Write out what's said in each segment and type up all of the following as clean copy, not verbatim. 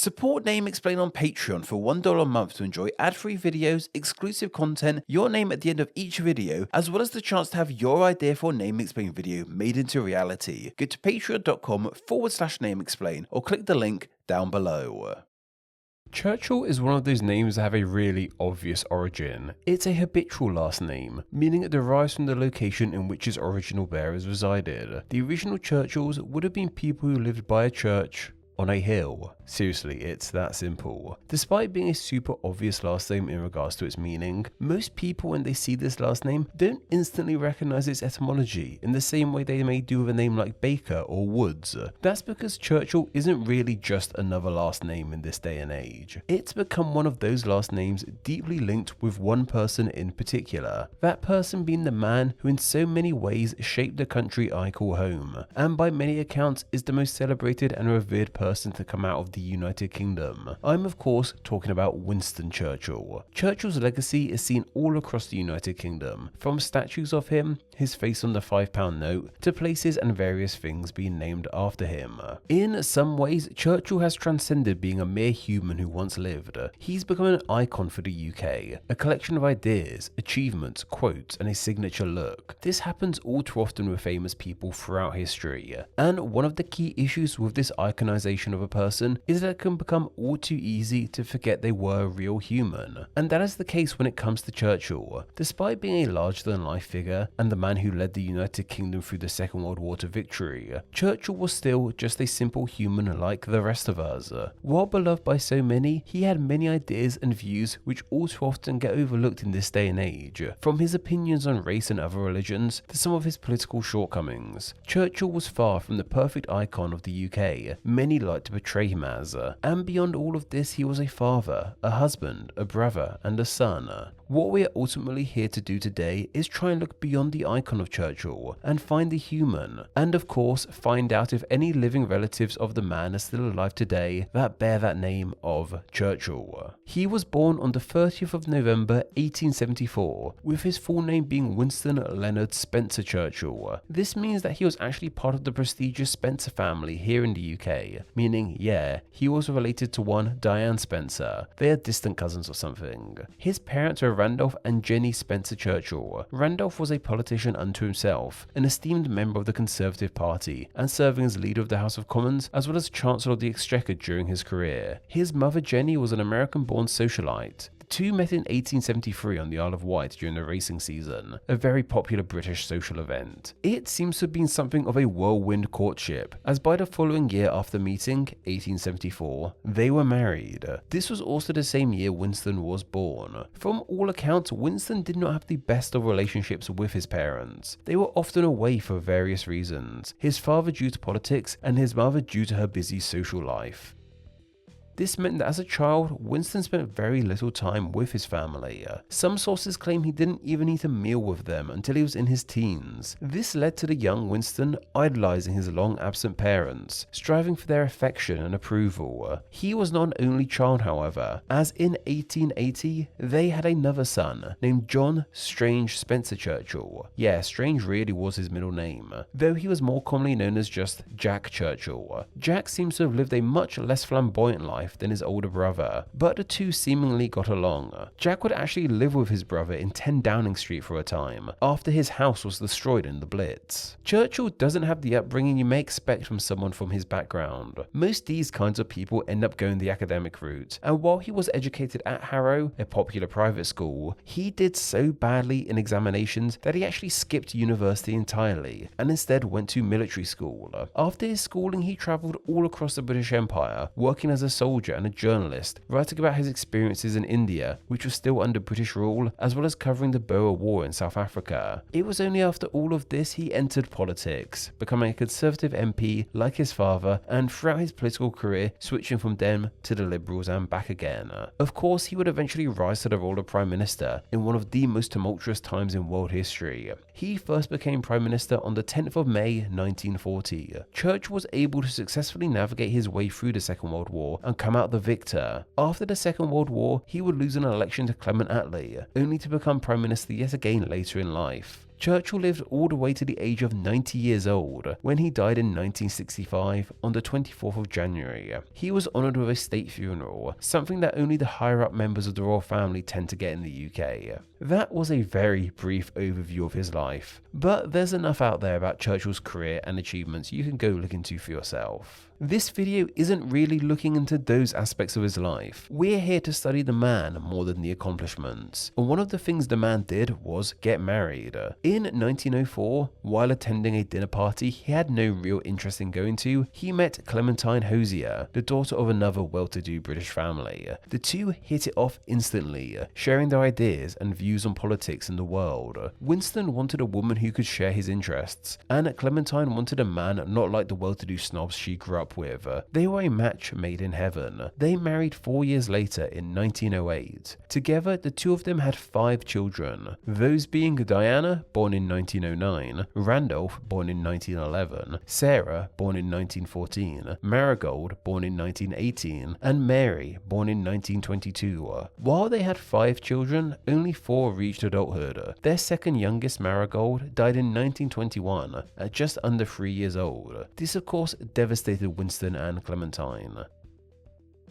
Support Name Explain on Patreon for $1 a month to enjoy ad-free videos, exclusive content, your name at the end of each video, as well as the chance to have your idea for a Name Explain video made into reality. Go to patreon.com/Name Explain or click the link down below. Churchill is one of those names that have a really obvious origin. It's a habitual last name, meaning it derives from the location in which its original bearers resided. The original Churchills would have been people who lived by a church on a hill. Seriously, it's that simple. Despite being a super obvious last name in regards to its meaning, most people when they see this last name don't instantly recognize its etymology in the same way they may do with a name like Baker or Woods. That's because Churchill isn't really just another last name in this day and age. It's become one of those last names deeply linked with one person in particular, that person being the man who in so many ways shaped the country I call home, and by many accounts is the most celebrated and revered person to come out of the United Kingdom. I'm of course talking about Winston Churchill. Churchill's legacy is seen all across the United Kingdom, from statues of him, his face on the £5 note, to places and various things being named after him. In some ways, Churchill has transcended being a mere human who once lived. He's become an icon for the UK, a collection of ideas, achievements, quotes, and a signature look. This happens all too often with famous people throughout history, and one of the key issues with this iconization of a person is that it can become all too easy to forget they were a real human. And that is the case when it comes to Churchill. Despite being a larger-than-life figure and the man who led the United Kingdom through the Second World War to victory, Churchill was still just a simple human like the rest of us. While beloved by so many, he had many ideas and views which all too often get overlooked in this day and age, from his opinions on race and other religions to some of his political shortcomings. Churchill was far from the perfect icon of the UK many like to portray him as, and beyond all of this he was a father, a husband, a brother, and a son. What we are ultimately here to do today is try and look beyond the icon of Churchill and find the human, and of course find out if any living relatives of the man are still alive today that bear that name of Churchill. He was born on the 30th of November 1874, with his full name being Winston Leonard Spencer Churchill. This means that he was actually part of the prestigious Spencer family here in the UK, meaning, yeah, he was related to one Diane Spencer. They are distant cousins or something. His parents were Randolph and Jenny Spencer Churchill. Randolph was a politician unto himself, an esteemed member of the Conservative Party, and serving as leader of the House of Commons as well as Chancellor of the Exchequer during his career. His mother Jenny was an American-born socialite. The two met in 1873 on the Isle of Wight during the racing season, a very popular British social event. It seems to have been something of a whirlwind courtship, as by the following year after meeting, 1874, they were married. This was also the same year Winston was born. From all accounts, Winston did not have the best of relationships with his parents. They were often away for various reasons, his father due to politics and his mother due to her busy social life. This meant that as a child, Winston spent very little time with his family. Some sources claim he didn't even eat a meal with them until he was in his teens. This led to the young Winston idolizing his long absent parents, striving for their affection and approval. He was not an only child, however, as in 1880, they had another son named John Strange Spencer Churchill. Yeah, Strange really was his middle name, though he was more commonly known as just Jack Churchill. Jack seems to have lived a much less flamboyant life than his older brother, but the two seemingly got along. Jack would actually live with his brother in 10 Downing Street for a time, after his house was destroyed in the Blitz. Churchill doesn't have the upbringing you may expect from someone from his background. Most these kinds of people end up going the academic route, and while he was educated at Harrow, a popular private school, he did so badly in examinations that he actually skipped university entirely, and instead went to military school. After his schooling, he travelled all across the British Empire, working as a soldier and a journalist, writing about his experiences in India, which was still under British rule, as well as covering the Boer War in South Africa. It was only after all of this he entered politics, becoming a Conservative MP like his father, and throughout his political career switching from them to the Liberals and back again. Of course, he would eventually rise to the role of Prime Minister in one of the most tumultuous times in world history. He first became Prime Minister on the 10th of May 1940. Churchill was able to successfully navigate his way through the Second World War and come out the victor. After the Second World War, he would lose an election to Clement Attlee, only to become Prime Minister yet again later in life. Churchill lived all the way to the age of 90 years old when he died in 1965 on the 24th of January. He was honoured with a state funeral, something that only the higher up members of the royal family tend to get in the UK. That was a very brief overview of his life, but there's enough out there about Churchill's career and achievements you can go look into for yourself. This video isn't really looking into those aspects of his life. We're here to study the man more than the accomplishments. And one of the things the man did was get married. In 1904, while attending a dinner party he had no real interest in going to, he met Clementine Hosier, the daughter of another well-to-do British family. The two hit it off instantly, sharing their ideas and views on politics in the world. Winston wanted a woman who could share his interests, and Clementine wanted a man not like the well-to-do snobs she grew up with. They were a match made in heaven. They married 4 years later in 1908. Together, the two of them had 5 children, those being Diana, born in 1909, Randolph, born in 1911, Sarah, born in 1914, Marigold, born in 1918, and Mary, born in 1922. While they had 5 children, only 4 reached adulthood. Their second youngest, Marigold, died in 1921 at just under 3 years old. This of course devastated Winston and Clementine.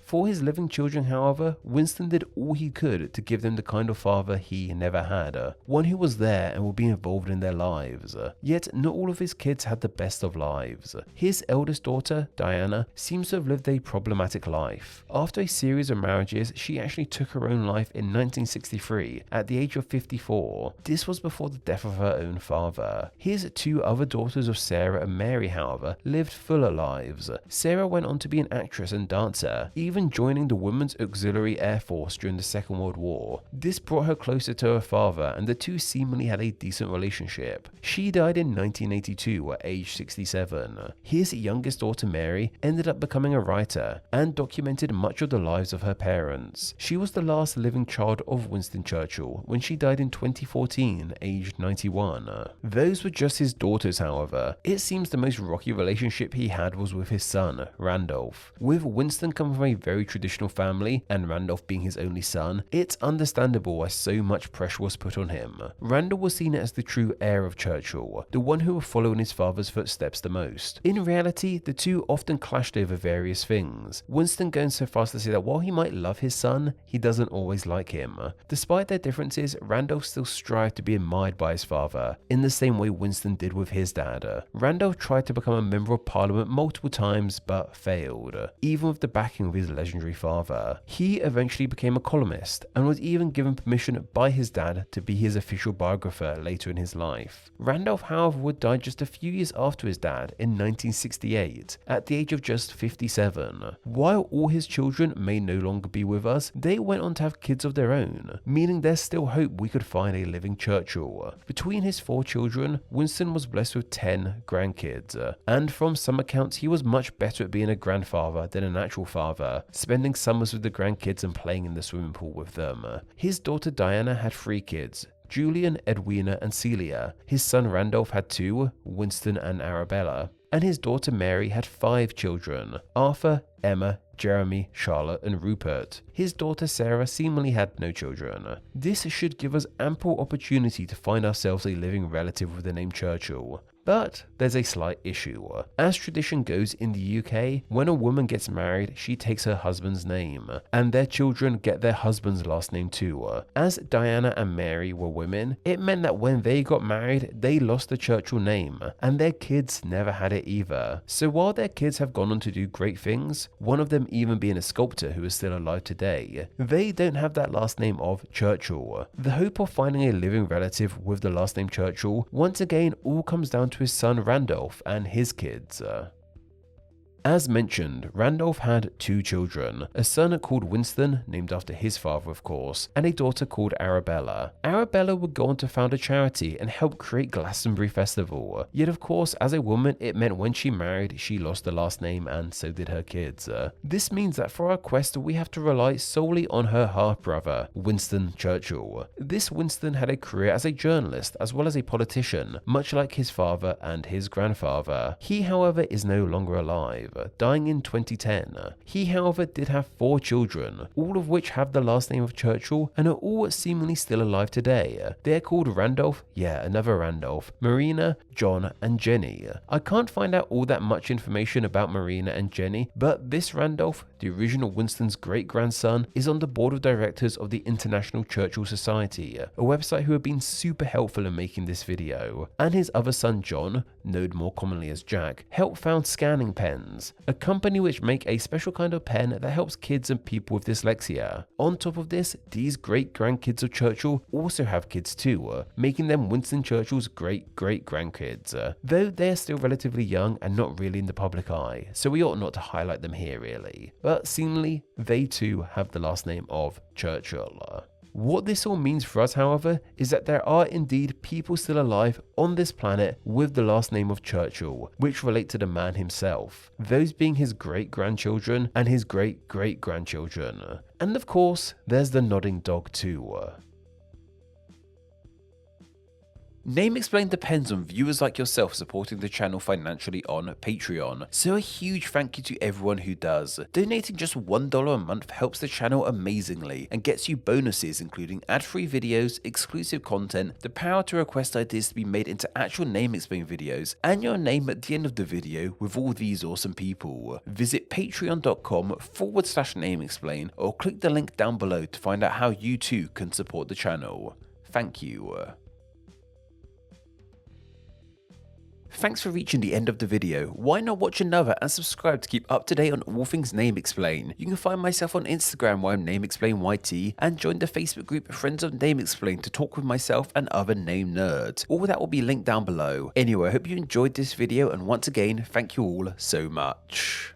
For his living children, however, Winston did all he could to give them the kind of father he never had, one who was there and would be involved in their lives. Yet not all of his kids had the best of lives. His eldest daughter, Diana, seems to have lived a problematic life. After a series of marriages, she actually took her own life in 1963 at the age of 54. This was before the death of her own father. His 2 other daughters of Sarah and Mary, however, lived fuller lives. Sarah went on to be an actress and dancer, even joining the Women's Auxiliary Air Force during the Second World War. This brought her closer to her father, and the two seemingly had a decent relationship. She died in 1982 at age 67. His youngest daughter Mary ended up becoming a writer and documented much of the lives of her parents. She was the last living child of Winston Churchill when she died in 2014, aged 91. Those were just his daughters, however. It seems the most rocky relationship he had was with his son, Randolph. With Winston coming from a very traditional family, and Randolph being his only son, it's understandable why so much pressure was put on him. Randall was seen as the true heir of Churchill, the one who would follow in his father's footsteps the most. In reality, the two often clashed over various things, Winston going so far as to say that while he might love his son, he doesn't always like him. Despite their differences, Randolph still strived to be admired by his father, in the same way Winston did with his dad. Randolph tried to become a member of parliament multiple times, but failed, even with the backing of his legendary father. He eventually became a columnist and was even given permission by his dad to be his official biographer later in his life. Randolph, however, would die just a few years after his dad in 1968 at the age of just 57. While all his children may no longer be with us, they went on to have kids of their own, meaning there's still hope we could find a living Churchill. Between his 4 children, Winston was blessed with 10 grandkids, and from some accounts he was much better at being a grandfather than an actual father, spending summers with the grandkids and playing in the swimming pool with them. His daughter Diana had 3 kids, Julian, Edwina, and Celia. His son Randolph had 2, Winston and Arabella. And his daughter Mary had 5 children, Arthur, Emma, Jeremy, Charlotte, and Rupert. His daughter Sarah seemingly had no children. This should give us ample opportunity to find ourselves a living relative with the name Churchill. But there's a slight issue. As tradition goes in the UK, when a woman gets married, she takes her husband's name, and their children get their husband's last name too. As Diana and Mary were women, it meant that when they got married, they lost the Churchill name, and their kids never had it either. So while their kids have gone on to do great things, one of them even being a sculptor who is still alive today, they don't have that last name of Churchill. The hope of finding a living relative with the last name Churchill once again all comes down to his son Randolph and his kids. As mentioned, Randolph had 2 children, a son called Winston, named after his father of course, and a daughter called Arabella. Arabella would go on to found a charity and help create Glastonbury Festival. Yet of course, as a woman, it meant when she married, she lost the last name and so did her kids. This means that for our quest, we have to rely solely on her half-brother, Winston Churchill. This Winston had a career as a journalist as well as a politician, much like his father and his grandfather. He, however, is no longer alive. alive, dying in 2010. He, however, did have 4 children, all of which have the last name of Churchill and are all seemingly still alive today. They're called Randolph, yeah, another Randolph, Marina, John, and Jenny. I can't find out all that much information about Marina and Jenny, but this Randolph, the original Winston's great-grandson, is on the board of directors of the International Churchill Society, a website who have been super helpful in making this video. And his other son John, known more commonly as Jack, helped found Scanning Pens, a company which make a special kind of pen that helps kids and people with dyslexia. On top of this, these great-grandkids of Churchill also have kids too, making them Winston Churchill's great-great-grandkids, though they are still relatively young and not really in the public eye, so we ought not to highlight them here really. But seemingly, they too have the last name of Churchill. What this all means for us, however, is that there are indeed people still alive on this planet with the last name of Churchill, which relate to the man himself, those being his great-grandchildren and his great-great-grandchildren. And of course, there's the nodding dog too. Name Explained depends on viewers like yourself supporting the channel financially on Patreon, so a huge thank you to everyone who does. Donating just $1 a month helps the channel amazingly and gets you bonuses including ad-free videos, exclusive content, the power to request ideas to be made into actual Name Explain videos, and your name at the end of the video with all these awesome people. Visit patreon.com/Name Explain or click the link down below to find out how you too can support the channel. Thank you. Thanks for reaching the end of the video. Why not watch another and subscribe to keep up to date on all things Name Explain. You can find myself on Instagram where I'm Name Explain YT, and join the Facebook group Friends of Name Explain to talk with myself and other name nerds. All that will be linked down below. Anyway, I hope you enjoyed this video, and once again, thank you all so much.